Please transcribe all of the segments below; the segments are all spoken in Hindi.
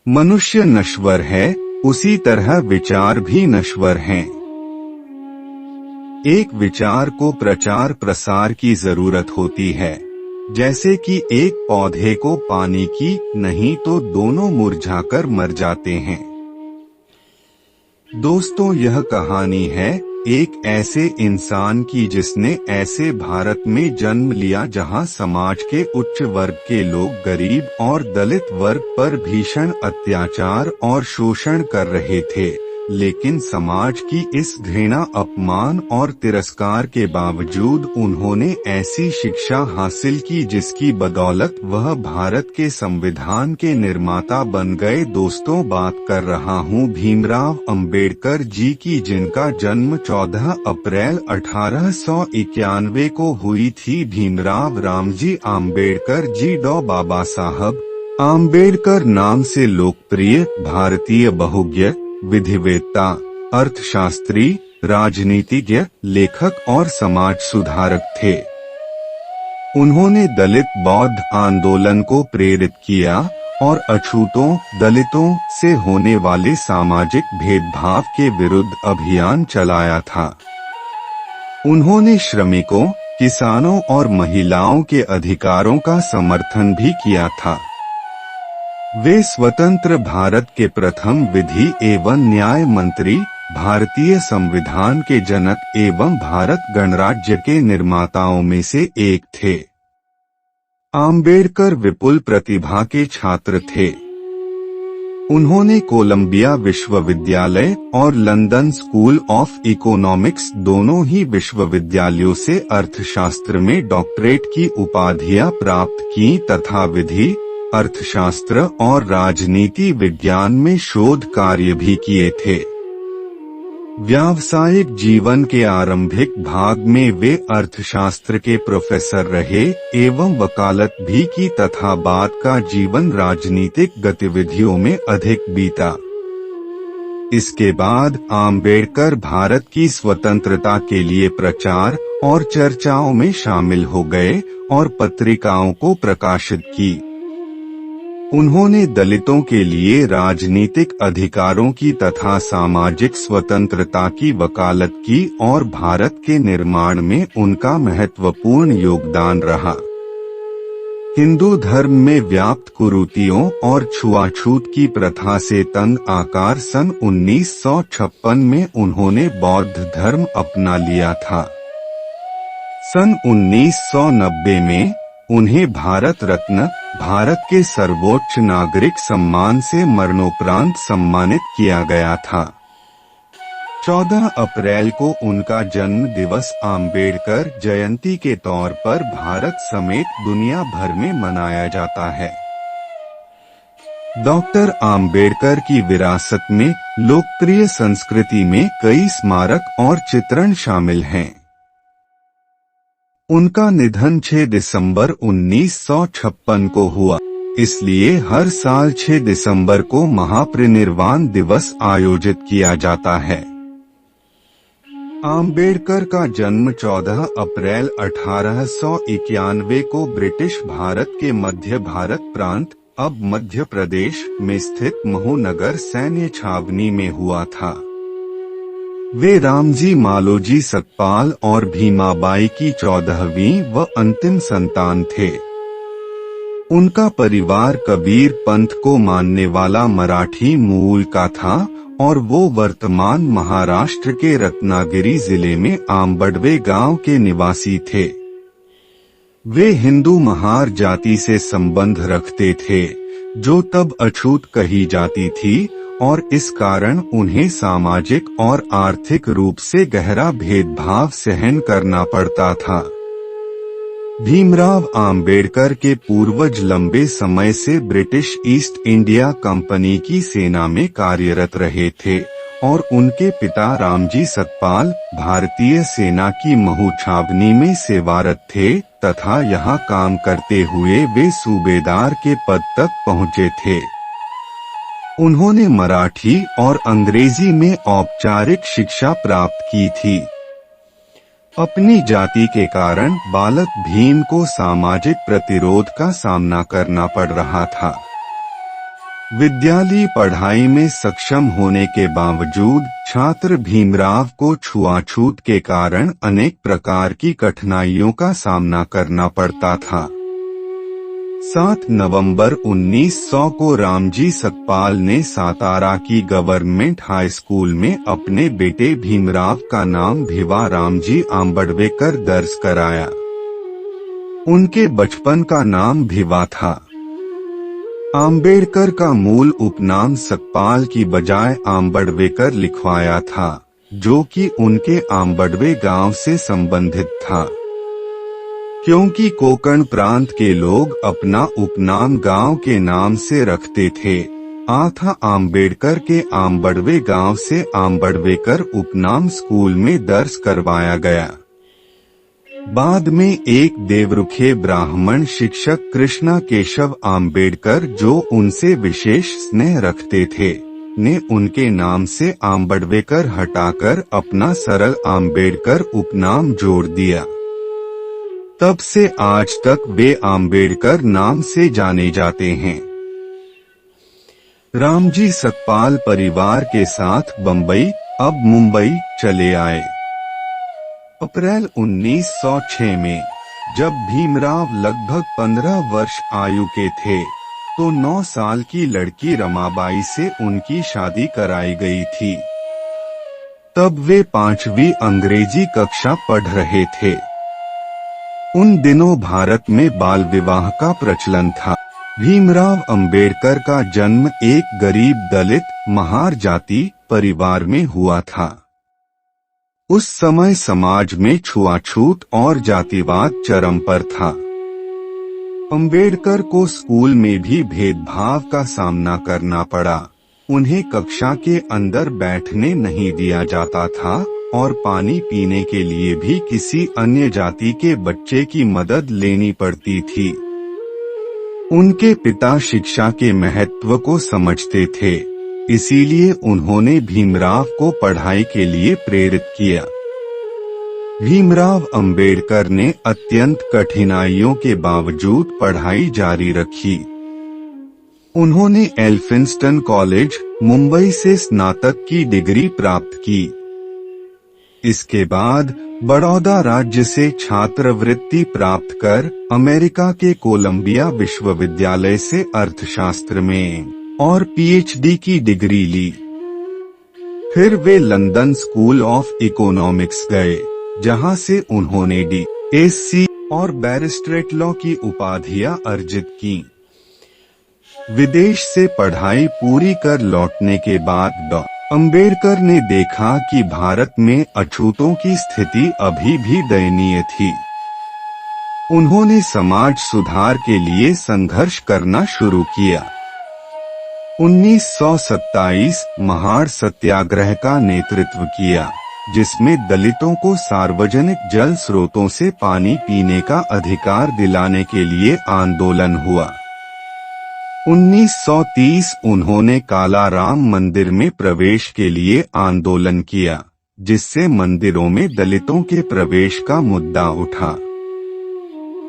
मनुष्य नश्वर है, उसी तरह विचार भी नश्वर हैं। एक विचार को प्रचार प्रसार की जरूरत होती है, जैसे कि एक पौधे को पानी की, नहीं तो दोनों मुरझाकर मर जाते हैं। दोस्तों, यह कहानी है एक ऐसे इंसान की जिसने ऐसे भारत में जन्म लिया जहां समाज के उच्च वर्ग के लोग गरीब और दलित वर्ग पर भीषण अत्याचार और शोषण कर रहे थे, लेकिन समाज की इस घृणा, अपमान और तिरस्कार के बावजूद उन्होंने ऐसी शिक्षा हासिल की जिसकी बदौलत वह भारत के संविधान के निर्माता बन गए। दोस्तों, बात कर रहा हूँ भीमराव अंबेडकर जी की, जिनका जन्म 14 अप्रैल 1891 को हुई थी। भीमराव रामजी आम्बेडकर जी डॉ बाबा साहब आम्बेडकर नाम से लोकप्रिय भारतीय बहुज्ञ, विधिवेत्ता, अर्थशास्त्री, राजनीतिज्ञ, लेखक और समाज सुधारक थे। उन्होंने दलित बौद्ध आंदोलन को प्रेरित किया और अछूतों, दलितों से होने वाले सामाजिक भेदभाव के विरुद्ध अभियान चलाया था। उन्होंने श्रमिकों, किसानों और महिलाओं के अधिकारों का समर्थन भी किया था। वे स्वतंत्र भारत के प्रथम विधि एवं न्याय मंत्री, भारतीय संविधान के जनक एवं भारत गणराज्य के निर्माताओं में से एक थे। आम्बेडकर विपुल प्रतिभा के छात्र थे। उन्होंने कोलंबिया विश्वविद्यालय और लंदन स्कूल ऑफ इकोनॉमिक्स दोनों ही विश्वविद्यालयों से अर्थशास्त्र में डॉक्टरेट की उपाधियां प्राप्त की तथा विधि, अर्थशास्त्र और राजनीति विज्ञान में शोध कार्य भी किए थे। व्यावसायिक जीवन के आरंभिक भाग में वे अर्थशास्त्र के प्रोफेसर रहे एवं वकालत भी की तथा बाद का जीवन राजनीतिक गतिविधियों में अधिक बीता। इसके बाद आम्बेडकर भारत की स्वतंत्रता के लिए प्रचार और चर्चाओं में शामिल हो गए और पत्रिकाओं को प्रकाशित की। उन्होंने दलितों के लिए राजनीतिक अधिकारों की तथा सामाजिक स्वतंत्रता की वकालत की और भारत के निर्माण में उनका महत्वपूर्ण योगदान रहा। हिंदू धर्म में व्याप्त कुरीतियों और छुआछूत की प्रथा से तंग आकर सन 1956 में उन्होंने बौद्ध धर्म अपना लिया था। सन 1990 में उन्हें भारत रत्न, भारत के सर्वोच्च नागरिक सम्मान से मरणोपरांत सम्मानित किया गया था। 14 अप्रैल को उनका जन्म दिवस आम्बेडकर जयंती के तौर पर भारत समेत दुनिया भर में मनाया जाता है। डॉक्टर आम्बेडकर की विरासत में लोकप्रिय संस्कृति में कई स्मारक और चित्रण शामिल हैं। उनका निधन 6 दिसंबर 1956 को हुआ, इसलिए हर साल 6 दिसंबर को महापरिनिर्वाण दिवस आयोजित किया जाता है। आम्बेडकर का जन्म 14 अप्रैल 1891 को ब्रिटिश भारत के मध्य भारत प्रांत, अब मध्य प्रदेश में स्थित महू नगर सैन्य छावनी में हुआ था। वे रामजी मालोजी सतपाल और भीमाबाई की 14वीं व अंतिम संतान थे। उनका परिवार कबीर पंथ को मानने वाला मराठी मूल का था और वो वर्तमान महाराष्ट्र के रत्नागिरी जिले में आंबडवे गांव के निवासी थे। वे हिंदू महार जाति से संबंध रखते थे, जो तब अछूत कही जाती थी और इस कारण उन्हें सामाजिक और आर्थिक रूप से गहरा भेदभाव सहन करना पड़ता था। भीमराव आम्बेडकर के पूर्वज लंबे समय से ब्रिटिश ईस्ट इंडिया कंपनी की सेना में कार्यरत रहे थे और उनके पिता रामजी सतपाल भारतीय सेना की महू छावनी में सेवारत थे तथा यहाँ काम करते हुए वे सूबेदार के पद तक पहुँचे थे। उन्होंने मराठी और अंग्रेजी में औपचारिक शिक्षा प्राप्त की थी। अपनी जाति के कारण बालक भीम को सामाजिक प्रतिरोध का सामना करना पड़ रहा था। विद्यालयी पढ़ाई में सक्षम होने के बावजूद छात्र भीमराव को छुआछूत के कारण अनेक प्रकार की कठिनाइयों का सामना करना पड़ता था। 7 नवंबर 1900 को रामजी सकपाल ने सातारा की गवर्नमेंट हाई स्कूल में अपने बेटे भीमराव का नाम भिवा रामजी आंबेडकर दर्ज कराया। उनके बचपन का नाम भिवा था। आंबेडकर का मूल उपनाम सकपाल की बजाय आंबेडकर लिखवाया था, जो कि उनके आंबडवे गांव से संबंधित था। क्योंकि कोंकण प्रांत के लोग अपना उपनाम गांव के नाम से रखते थे, आथा आंबेडकर के आंबडवे गांव से आंबेडकर उपनाम स्कूल में दर्ज करवाया गया। बाद में एक देवरुखे ब्राह्मण शिक्षक कृष्णा केशव आंबेडकर, जो उनसे विशेष स्नेह रखते थे, ने उनके नाम से आंबेडकर हटाकर अपना सरल आंबेडकर उपनाम जोड़ दिया। तब से आज तक वे आंबेडकर नाम से जाने जाते हैं। रामजी सकपाल परिवार के साथ बम्बई, अब मुंबई चले आए। अप्रैल 1906 में जब भीमराव लगभग 15 वर्ष आयु के थे, तो 9 साल की लड़की रमाबाई से उनकी शादी कराई गई थी। तब वे 5वीं अंग्रेजी कक्षा पढ़ रहे थे। उन दिनों भारत में बाल विवाह का प्रचलन था। भीमराव अंबेडकर का जन्म एक गरीब दलित महार जाति परिवार में हुआ था। उस समय समाज में छुआछूत और जातिवाद चरम पर था। अंबेडकर को स्कूल में भी भेदभाव का सामना करना पड़ा। उन्हें कक्षा के अंदर बैठने नहीं दिया जाता था और पानी पीने के लिए भी किसी अन्य जाति के बच्चे की मदद लेनी पड़ती थी। उनके पिता शिक्षा के महत्व को समझते थे, इसीलिए उन्होंने भीमराव को पढ़ाई के लिए प्रेरित किया। भीमराव अंबेडकर ने अत्यंत कठिनाइयों के बावजूद पढ़ाई जारी रखी। उन्होंने एल्फिंस्टन कॉलेज, मुंबई से स्नातक की डिग्री प्राप्त की। इसके बाद बड़ौदा राज्य से छात्रवृत्ति प्राप्त कर अमेरिका के कोलंबिया विश्वविद्यालय से अर्थशास्त्र में और पीएचडी की डिग्री ली। फिर वे लंदन स्कूल ऑफ इकोनॉमिक्स गए, जहां से उन्होंने DSc और बैरिस्टरेट लॉ की उपाधियां अर्जित की। विदेश से पढ़ाई पूरी कर लौटने के बाद अंबेडकर ने देखा कि भारत में अछूतों की स्थिति अभी भी दयनीय थी। उन्होंने समाज सुधार के लिए संघर्ष करना शुरू किया। 1927 महाड़ सत्याग्रह का नेतृत्व किया, जिसमें दलितों को सार्वजनिक जल स्रोतों से पानी पीने का अधिकार दिलाने के लिए आंदोलन हुआ। 1930 उन्होंने कालाराम मंदिर में प्रवेश के लिए आंदोलन किया, जिससे मंदिरों में दलितों के प्रवेश का मुद्दा उठा।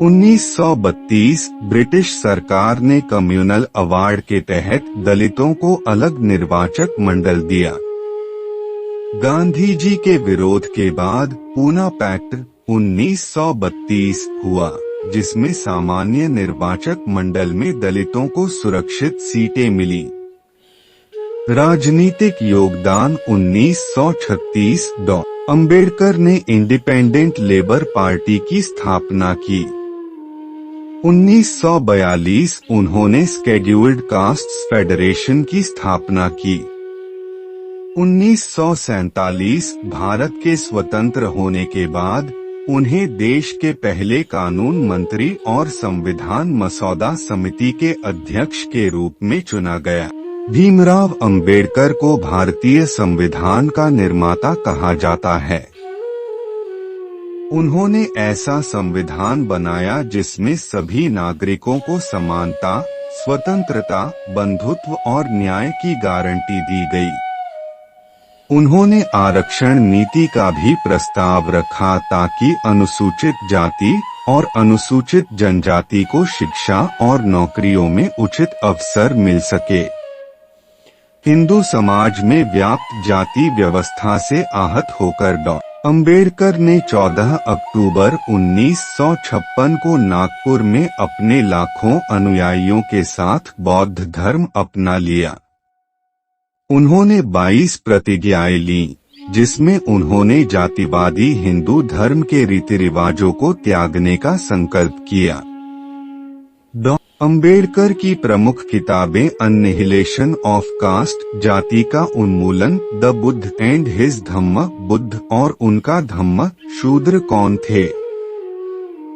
1932 ब्रिटिश सरकार ने कम्युनल अवार्ड के तहत दलितों को अलग निर्वाचक मंडल दिया। गांधी जी के विरोध के बाद पूना पैक्ट 1932 हुआ, जिसमें सामान्य निर्वाचक मंडल में दलितों को सुरक्षित सीटें मिली। राजनीतिक योगदान 1936 अंबेडकर ने इंडिपेंडेंट लेबर पार्टी की स्थापना की। 1942 उन्होंने स्केड्यूल्ड कास्ट्स फेडरेशन की स्थापना की। 1947 भारत के स्वतंत्र होने के बाद उन्हें देश के पहले कानून मंत्री और संविधान मसौदा समिति के अध्यक्ष के रूप में चुना गया। भीमराव अंबेडकर को भारतीय संविधान का निर्माता कहा जाता है। उन्होंने ऐसा संविधान बनाया जिसमें सभी नागरिकों को समानता, स्वतंत्रता, बंधुत्व और न्याय की गारंटी दी गई। उन्होंने आरक्षण नीति का भी प्रस्ताव रखा ताकि अनुसूचित जाति और अनुसूचित जनजाति को शिक्षा और नौकरियों में उचित अवसर मिल सके। हिंदू समाज में व्याप्त जाति व्यवस्था से आहत होकर डॉ. अंबेडकर ने 14 अक्टूबर 1956 को नागपुर में अपने लाखों अनुयायियों के साथ बौद्ध धर्म अपना लिया। उन्होंने 22 प्रतिज्ञाएं लीं, जिसमें उन्होंने जातिवादी हिंदू धर्म के रीति रिवाजों को त्यागने का संकल्प किया। डॉ. अंबेडकर की प्रमुख किताबें अन्निहिलेशन ऑफ कास्ट, जाति का उन्मूलन, द बुद्ध एंड हिज धम्म, बुद्ध और उनका धम्म, शूद्र कौन थे,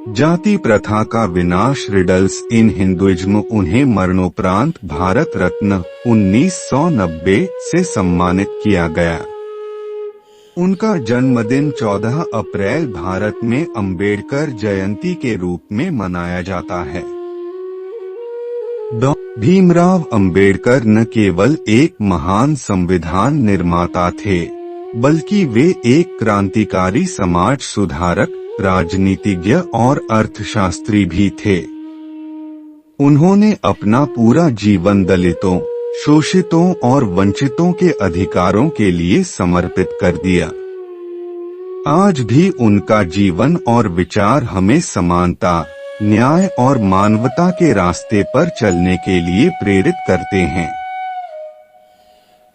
जाति प्रथा का विनाश, रिडल्स इन हिंदुइज्म। उन्हें मरणोपरांत भारत रत्न 1990 से सम्मानित किया गया। उनका जन्मदिन 14 अप्रैल भारत में अंबेडकर जयंती के रूप में मनाया जाता है। डॉ. भीमराव अंबेडकर न केवल एक महान संविधान निर्माता थे, बल्कि वे एक क्रांतिकारी समाज सुधारक, राजनीतिज्ञ और अर्थशास्त्री भी थे। उन्होंने अपना पूरा जीवन दलितों, शोषितों और वंचितों के अधिकारों के लिए समर्पित कर दिया। आज भी उनका जीवन और विचार हमें समानता, न्याय और मानवता के रास्ते पर चलने के लिए प्रेरित करते हैं।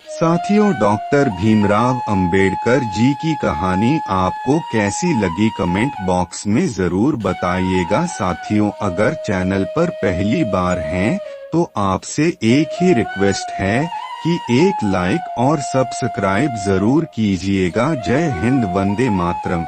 साथियों, डॉक्टर भीमराव अंबेडकर जी की कहानी आपको कैसी लगी कमेंट बॉक्स में जरूर बताइएगा। साथियों, अगर चैनल पर पहली बार हैं तो आपसे एक ही रिक्वेस्ट है कि एक लाइक और सब्सक्राइब जरूर कीजिएगा। जय हिंद, वंदे मातरम।